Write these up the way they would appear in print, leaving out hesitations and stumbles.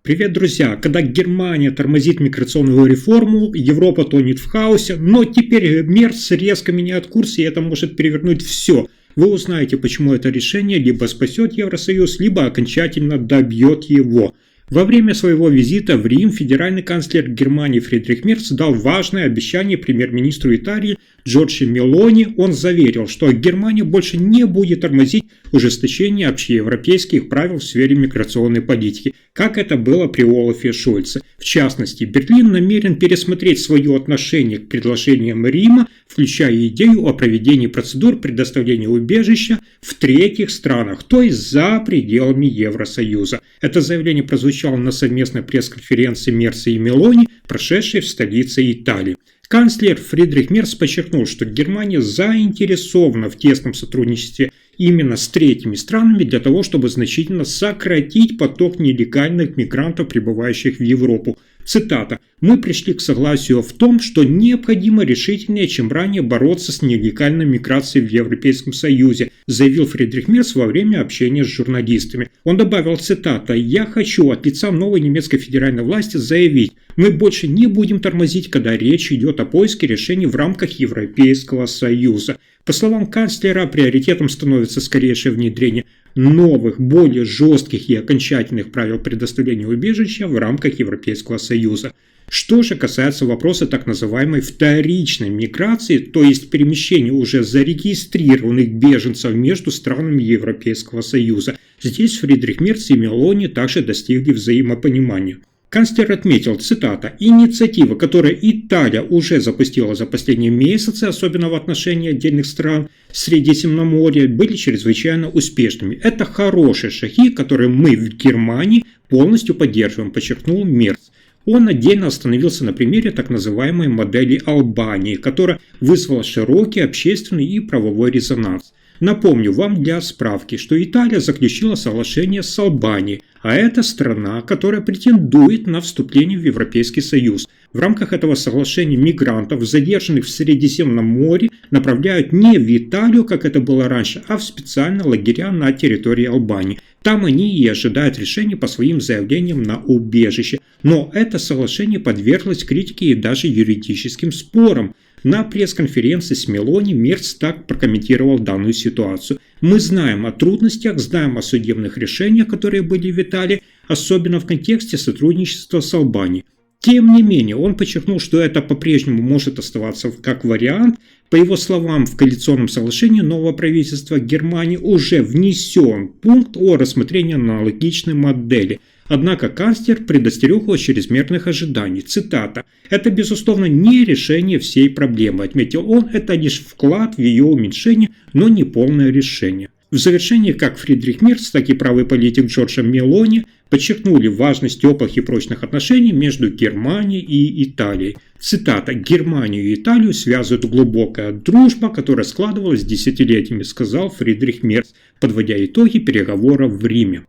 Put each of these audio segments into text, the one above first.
Привет, друзья! Когда Германия тормозит миграционную реформу, Европа тонет в хаосе, но теперь Мерц резко меняет курс, и это может перевернуть все. Вы узнаете, почему это решение либо спасет Евросоюз, либо окончательно добьет его. Во время своего визита в Рим федеральный канцлер Германии Фридрих Мерц дал важное обещание премьер-министру Италии Джорджо Мелони. Он заверил, что Германия больше не будет тормозить ужесточение общеевропейских правил в сфере миграционной политики, как это было при Олафе Шольце. В частности, Берлин намерен пересмотреть свое отношение к предложениям Рима, включая идею о проведении процедур предоставления убежища в третьих странах, то есть за пределами Евросоюза. Это заявление прозвучало на совместной пресс-конференции Мерца и Мелони, прошедшей в столице Италии. Канцлер Фридрих Мерц подчеркнул, что Германия заинтересована в тесном сотрудничестве именно с третьими странами для того, чтобы значительно сократить поток нелегальных мигрантов, прибывающих в Европу. Цитата: «Мы пришли к согласию в том, что необходимо решительнее, чем ранее, бороться с нелегальной миграцией в Европейском Союзе», заявил Фридрих Мерц во время общения с журналистами. Он добавил, цитата: «Я хочу от лица новой немецкой федеральной власти заявить, мы больше не будем тормозить, когда речь идет о поиске решений в рамках Европейского Союза». По словам канцлера, приоритетом становится скорейшее внедрение новых, более жестких и окончательных правил предоставления убежища в рамках Европейского Союза. Что же касается вопроса так называемой вторичной миграции, то есть перемещения уже зарегистрированных беженцев между странами Европейского Союза, здесь Фридрих Мерц и Мелони также достигли взаимопонимания. Канцлер отметил, цитата: «Инициативы, которые Италия уже запустила за последние месяцы, особенно в отношении отдельных стран Средиземноморья, были чрезвычайно успешными. Это хорошие шаги, которые мы в Германии полностью поддерживаем», подчеркнул Мерц. Он отдельно остановился на примере так называемой модели Албании, которая вызвала широкий общественный и правовой резонанс. Напомню вам для справки, что Италия заключила соглашение с Албанией, а это страна, которая претендует на вступление в Европейский Союз. В рамках этого соглашения мигрантов, задержанных в Средиземном море, направляют не в Италию, как это было раньше, а в специальные лагеря на территории Албании. Там они и ожидают решения по своим заявлениям на убежище. Но это соглашение подверглось критике и даже юридическим спорам. На пресс-конференции с Мелони Мерц так прокомментировал данную ситуацию. «Мы знаем о трудностях, знаем о судебных решениях, которые были в Италии, особенно в контексте сотрудничества с Албанией. Тем не менее, он подчеркнул, что это по-прежнему может оставаться как вариант. По его словам, в коалиционном соглашении нового правительства Германии уже внесен пункт о рассмотрении аналогичной модели. Однако канцлер предостерег о чрезмерных ожиданиях. Цитата: «Это, безусловно, не решение всей проблемы», отметил он, «это лишь вклад в ее уменьшение, но не полное решение». В завершении как Фридрих Мерц, так и правый политик Джорджо Мелони подчеркнули важность теплых и прочных отношений между Германией и Италией. Цитата: «Германию и Италию связывает глубокая дружба, которая складывалась десятилетиями», сказал Фридрих Мерц, подводя итоги переговоров в Риме.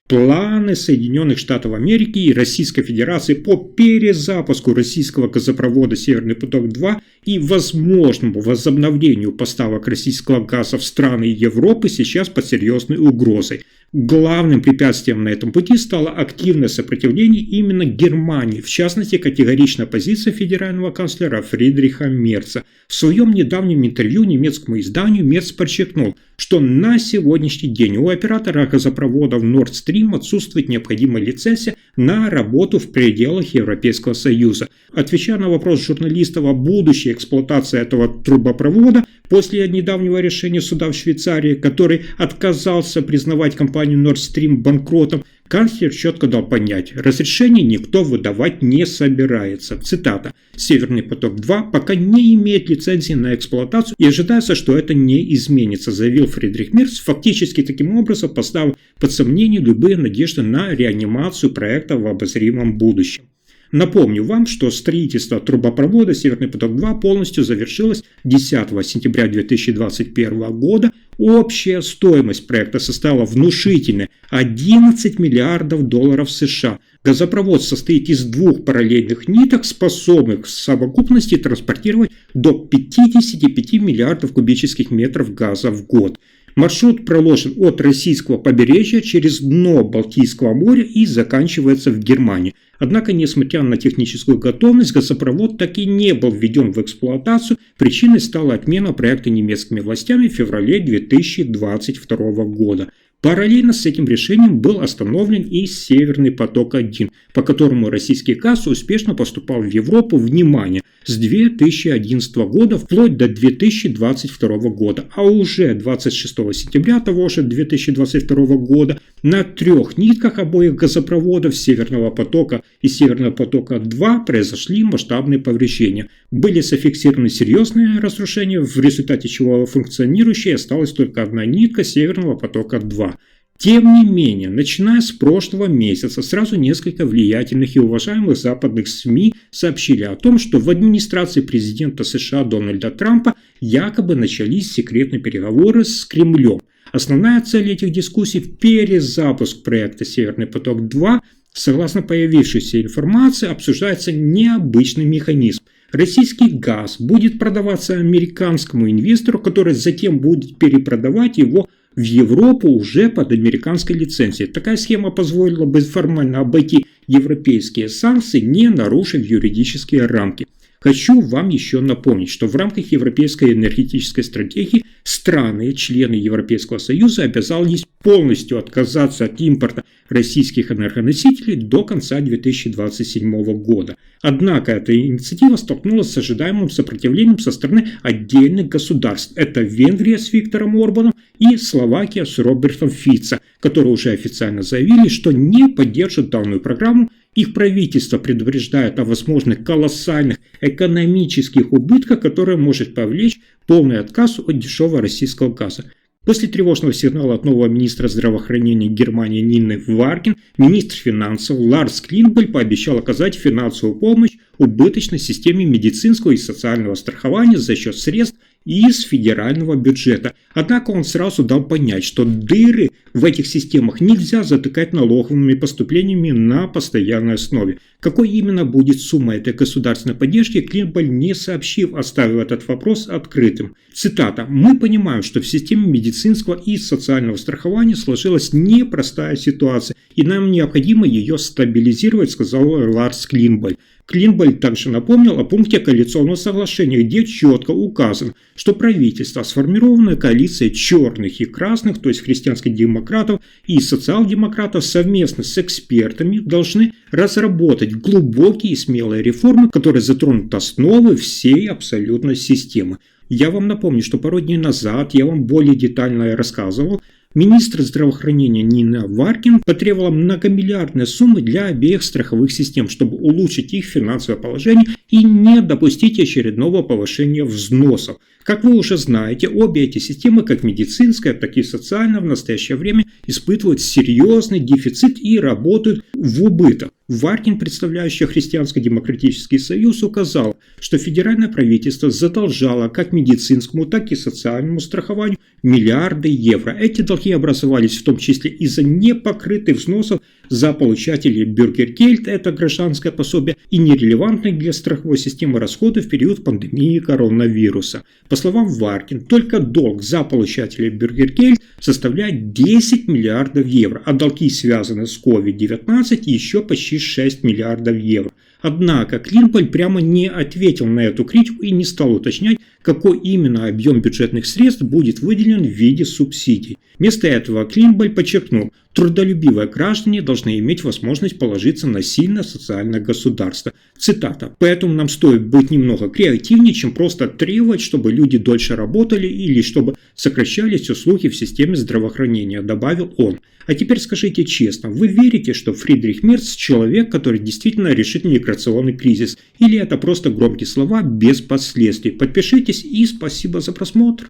Планы Соединенных Штатов Америки и Российской Федерации по перезапуску российского газопровода «Северный поток-2» и возможному возобновлению поставок российского газа в страны Европы сейчас под серьезной угрозой. Главным препятствием на этом пути стало активное сопротивление именно Германии, в частности, категоричная позиция федерального канцлера Фридриха Мерца. В своем недавнем интервью немецкому изданию Мерц подчеркнул, что на сегодняшний день у оператора газопроводов Nord Stream отсутствует необходимая лицензия на работу в пределах Европейского Союза. Отвечая на вопрос журналистов о будущей эксплуатации этого трубопровода после недавнего решения суда в Швейцарии, который отказался признавать компанию Nord Stream банкротом, канцлер четко дал понять, разрешение никто выдавать не собирается. Цитата: «Северный поток-2 пока не имеет лицензии на эксплуатацию и ожидается, что это не изменится», заявил Фридрих Мерц, фактически таким образом поставив под сомнение любые надежды на реанимацию проекта в обозримом будущем. Напомню вам, что строительство трубопровода «Северный поток-2» полностью завершилось 10 сентября 2021 года. Общая стоимость проекта составила внушительные $11 миллиардов США. Газопровод состоит из двух параллельных ниток, способных в совокупности транспортировать до 55 миллиардов кубических метров газа в год. Маршрут проложен от российского побережья через дно Балтийского моря и заканчивается в Германии. Однако, несмотря на техническую готовность, газопровод так и не был введен в эксплуатацию. Причиной стала отмена проекта немецкими властями в феврале 2022 года. Параллельно с этим решением был остановлен и «Северный поток-1», по которому российский газ успешно поступал в Европу, внимание, с 2011 года вплоть до 2022 года. А уже 26 сентября того же 2022 года на 3 нитках обоих газопроводов «Северного потока» и «Северного потока-2» произошли масштабные повреждения. Были зафиксированы серьезные разрушения, в результате чего функционирующей осталась только одна нитка «Северного потока-2». Тем не менее, начиная с прошлого месяца, сразу несколько влиятельных и уважаемых западных СМИ сообщили о том, что в администрации президента США Дональда Трампа якобы начались секретные переговоры с Кремлем. Основная цель этих дискуссий – перезапуск проекта «Северный поток-2». Согласно появившейся информации, обсуждается необычный механизм. Российский газ будет продаваться американскому инвестору, который затем будет перепродавать его в Европу уже под американской лицензией. Такая схема позволила бы формально обойти европейские санкции, не нарушив юридические рамки. Хочу вам еще напомнить, что в рамках Европейской энергетической стратегии страны, члены Европейского Союза, обязались полностью отказаться от импорта российских энергоносителей до конца 2027 года. Однако эта инициатива столкнулась с ожидаемым сопротивлением со стороны отдельных государств. Это Венгрия с Виктором Орбаном и Словакия с Робертом Фицо, которые уже официально заявили, что не поддержат данную программу. Их правительство предупреждает о возможных колоссальных экономических убытках, которые может повлечь полный отказ от дешевого российского газа. После тревожного сигнала от нового министра здравоохранения Германии Нины Варгин, министр финансов Ларс Клинбель пообещал оказать финансовую помощь убыточной системе медицинского и социального страхования за счет средств из федерального бюджета. Однако он сразу дал понять, что дыры в этих системах нельзя затыкать налоговыми поступлениями на постоянной основе. Какой именно будет сумма этой государственной поддержки, Клинбель не сообщил, оставив этот вопрос открытым. Цитата: «Мы понимаем, что в системе медицинского и социального страхования сложилась непростая ситуация, и нам необходимо ее стабилизировать», сказал Ларс Клинбель. Клинбель также напомнил о пункте коалиционного соглашения, где четко указано, что правительство, сформированное коалицией черных и красных, то есть христианских демократов и социал-демократов, совместно с экспертами должны разработать глубокие и смелые реформы, которые затронут основы всей абсолютной системы. Я вам напомню, что пару дней назад я вам более детально рассказывал. Министр здравоохранения Нина Варгин потребовала многомиллиардные суммы для обеих страховых систем, чтобы улучшить их финансовое положение и не допустить очередного повышения взносов. Как вы уже знаете, обе эти системы, как медицинская, так и социальная, в настоящее время испытывают серьезный дефицит и работают в убыток. Варгин, представляющий Христианско-демократический союз, указал, что федеральное правительство задолжало как медицинскому, так и социальному страхованию миллиарды евро. Эти долги образовались в том числе из-за непокрытых взносов за получателей бюргергельд, это гражданское пособие, и нерелевантных для страховой системы расходы в период пандемии коронавируса. По словам Варгин, только долг за получателей бюргергельд составляет 10 миллиардов евро, а долги, связанные с COVID-19, еще почти 6 миллиардов евро. Однако Клинбель прямо не ответил на эту критику и не стал уточнять, какой именно объем бюджетных средств будет выделен в виде субсидий. Вместо этого Клинбель подчеркнул, трудолюбивые граждане должны иметь возможность положиться на сильное социальное государство. Цитата: «Поэтому нам стоит быть немного креативнее, чем просто требовать, чтобы люди дольше работали или чтобы сокращались услуги в системе здравоохранения», добавил он. А теперь скажите честно, вы верите, что Фридрих Мерц человек, который действительно решит миграционный кризис? Или это просто громкие слова без последствий? Подпишитесь и спасибо за просмотр.